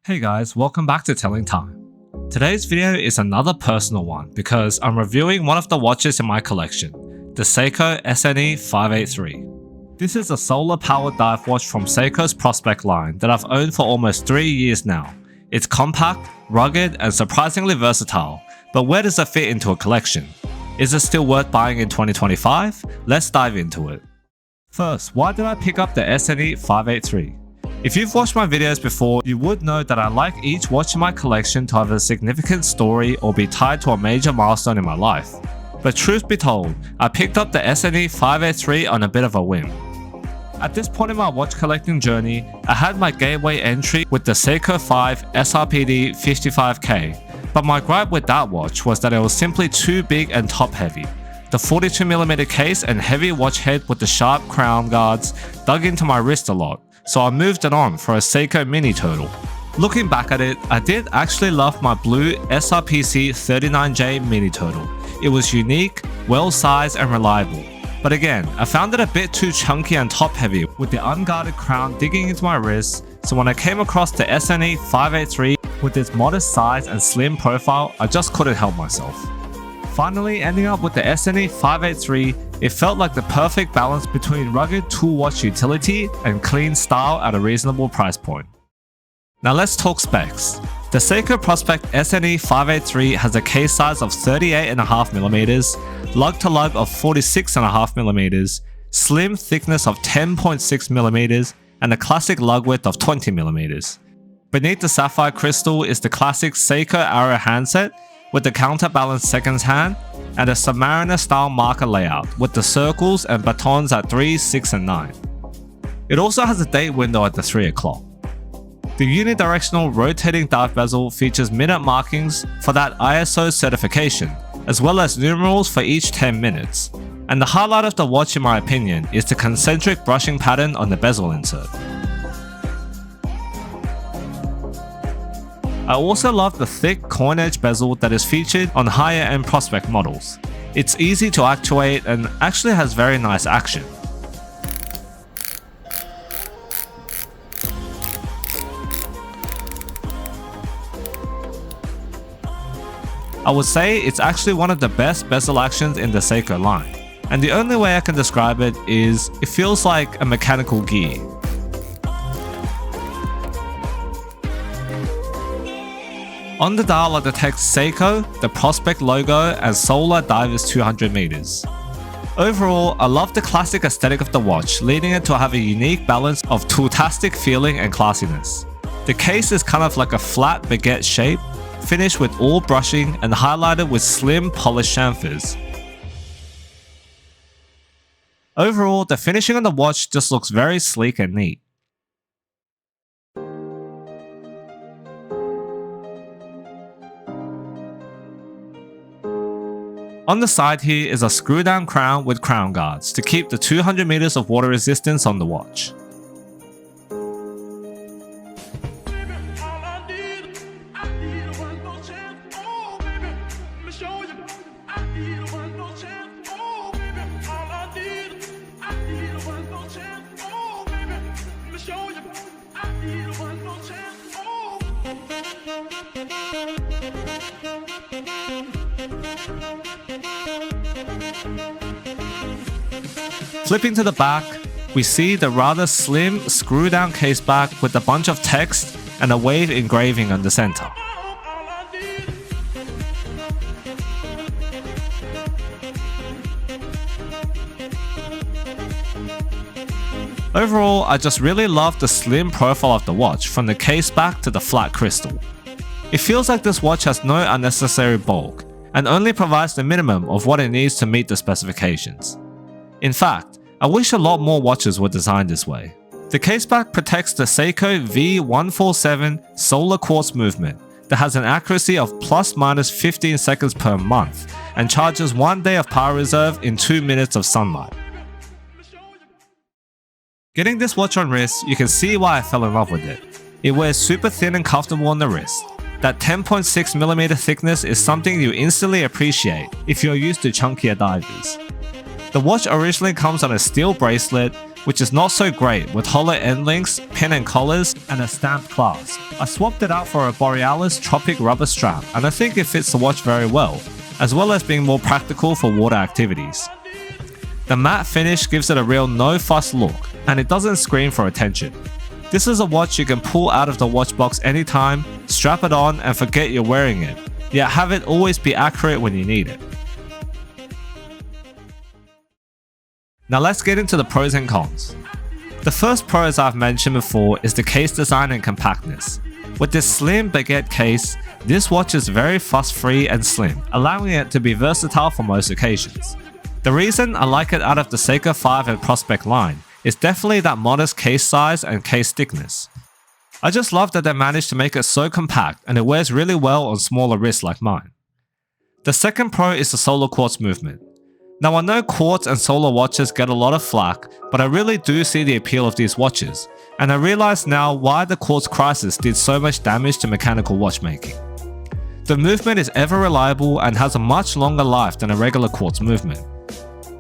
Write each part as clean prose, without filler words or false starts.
Hey guys, welcome back to Telling Time. Today's video is another personal one because I'm reviewing one of the watches in my collection, the Seiko SNE583. This is a solar powered dive watch from Seiko's Prospex line that I've owned for almost 3 years now. It's compact, rugged, and surprisingly versatile, but where does it fit into a collection? Is it still worth buying in 2025? Let's dive into it. First, why did I pick up the SNE583? If you've watched my videos before, you would know that I like each watch in my collection to have a significant story or be tied to a major milestone in my life. But truth be told, I picked up the SNE583 on a bit of a whim. At this point in my watch collecting journey, I had my gateway entry with the Seiko 5 SRPD 55K, but my gripe with that watch was that it was simply too big and top heavy. The 42mm case and heavy watch head with the sharp crown guards dug into my wrist a lot, so I moved it on for a Seiko Mini Turtle. Looking back at it, I did actually love my blue SRPC 39J Mini Turtle. It was unique, well sized and reliable. But again, I found it a bit too chunky and top heavy with the unguarded crown digging into my wrist, so when I came across the SNE583 with its modest size and slim profile, I just couldn't help myself. Finally ending up with the SNE583, it felt like the perfect balance between rugged tool watch utility and clean style at a reasonable price point. Now let's talk specs. The Seiko Prospex SNE583 has a case size of 38.5mm, lug-to-lug of 46.5mm, slim thickness of 10.6mm, and a classic lug width of 20mm. Beneath the sapphire crystal is the classic Seiko Arrow handset with the counterbalanced seconds hand and a Submariner style marker layout with the circles and batons at 3, 6 and 9. It also has a date window at the 3 o'clock. The unidirectional rotating dive bezel features minute markings for that ISO certification, as well as numerals for each 10 minutes. And the highlight of the watch in my opinion is the concentric brushing pattern on the bezel insert. I also love the thick coin edge bezel that is featured on higher end Prospex models. It's easy to actuate and actually has very nice action. I would say it's actually one of the best bezel actions in the Seiko line, and the only way I can describe it is it feels like a mechanical gear. On the dial are the text Seiko, the Prospex logo, and Solar Divers 200 meters. Overall, I love the classic aesthetic of the watch, leading it to have a unique balance of tool-tastic feeling and classiness. The case is kind of like a flat baguette shape, finished with all brushing and highlighted with slim polished chamfers. Overall, the finishing on the watch just looks very sleek and neat. On the side here is a screw down crown with crown guards to keep the 200 meters of water resistance on the watch. Flipping to the back, we see the rather slim screw-down case back with a bunch of text and a wave engraving on the center. Overall, I just really love the slim profile of the watch from the case back to the flat crystal. It feels like this watch has no unnecessary bulk and only provides the minimum of what it needs to meet the specifications. In fact, I wish a lot more watches were designed this way. The caseback protects the Seiko V147 solar quartz movement that has an accuracy of ± 15 seconds per month and charges 1 day of power reserve in 2 minutes of sunlight. Getting this watch on wrist, you can see why I fell in love with it. It wears super thin and comfortable on the wrist. That 10.6mm thickness is something you instantly appreciate if you're used to chunkier divers. The watch originally comes on a steel bracelet, which is not so great with hollow end links, pin and collars, and a stamped clasp. I swapped it out for a Borealis Tropic rubber strap, and I think it fits the watch very well as being more practical for water activities. The matte finish gives it a real no-fuss look, and it doesn't scream for attention. This is a watch you can pull out of the watch box anytime, strap it on and forget you're wearing it, yet have it always be accurate when you need it. Now let's get into the pros and cons. The first pro, as I've mentioned before, is the case design and compactness. With this slim baguette case, this watch is very fuss-free and slim, allowing it to be versatile for most occasions. The reason I like it out of the Seiko 5 and Prospex line is definitely that modest case size and case thickness. I just love that they managed to make it so compact and it wears really well on smaller wrists like mine. The second pro is the solar quartz movement. Now I know quartz and solar watches get a lot of flack, but I really do see the appeal of these watches, and I realize now why the quartz crisis did so much damage to mechanical watchmaking. The movement is ever reliable and has a much longer life than a regular quartz movement.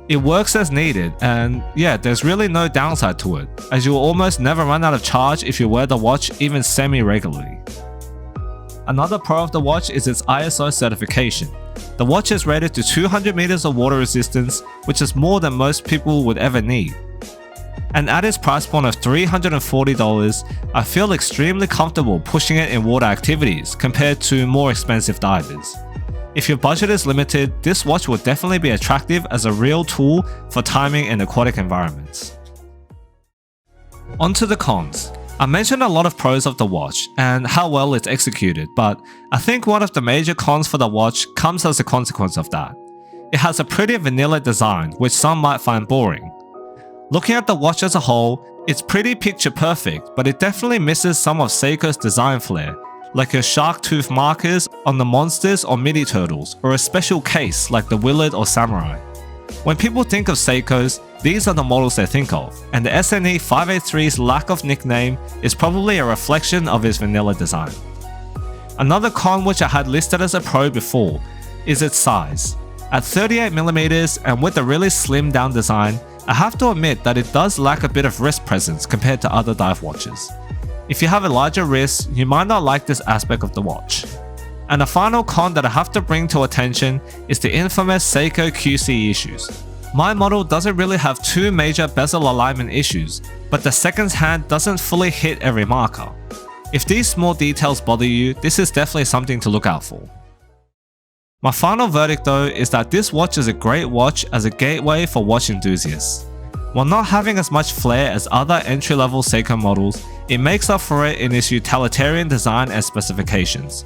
It works as needed, and yeah, there's really no downside to it, as you will almost never run out of charge if you wear the watch even semi-regularly. Another pro of the watch is its ISO certification. The watch is rated to 200 meters of water resistance, which is more than most people would ever need. And at its price point of $340, I feel extremely comfortable pushing it in water activities compared to more expensive divers. If your budget is limited, this watch will definitely be attractive as a real tool for timing in aquatic environments. On to the cons. I mentioned a lot of pros of the watch and how well it's executed, but I think one of the major cons for the watch comes as a consequence of that. It has a pretty vanilla design, which some might find boring. Looking at the watch as a whole, it's pretty picture perfect, but it definitely misses some of Seiko's design flair, like your shark tooth markers on the monsters or midi turtles, or a special case like the Willard or Samurai. When people think of Seikos, these are the models they think of, and the SNE583's lack of nickname is probably a reflection of its vanilla design. Another con which I had listed as a pro before is its size. At 38mm and with a really slimmed down design, I have to admit that it does lack a bit of wrist presence compared to other dive watches. If you have a larger wrist, you might not like this aspect of the watch. And the final con that I have to bring to attention is the infamous Seiko QC issues. My model doesn't really have two major bezel alignment issues, but the seconds hand doesn't fully hit every marker. If these small details bother you, this is definitely something to look out for. My final verdict though is that this watch is a great watch as a gateway for watch enthusiasts. While not having as much flair as other entry-level Seiko models, it makes up for it in its utilitarian design and specifications.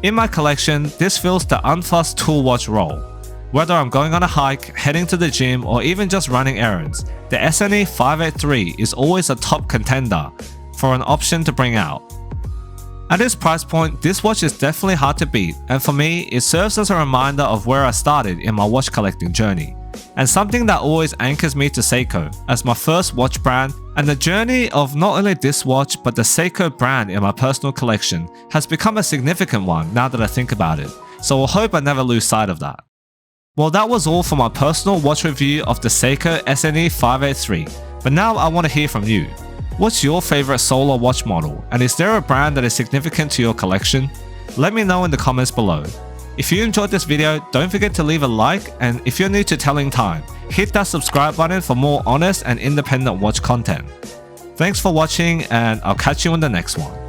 In my collection, this fills the unfussed tool watch role. Whether I'm going on a hike, heading to the gym, or even just running errands, the SNE583 is always a top contender for an option to bring out. At its price point, this watch is definitely hard to beat, and for me, it serves as a reminder of where I started in my watch collecting journey, and something that always anchors me to Seiko as my first watch brand, and the journey of not only this watch but the Seiko brand in my personal collection has become a significant one now that I think about it, so I hope I never lose sight of that. Well, that was all for my personal watch review of the Seiko SNE583, but now I want to hear from you. What's your favorite solar watch model, and is there a brand that is significant to your collection? Let me know in the comments below. If you enjoyed this video, don't forget to leave a like, and if you're new to Telling Time, hit that subscribe button for more honest and independent watch content. Thanks for watching, and I'll catch you in the next one.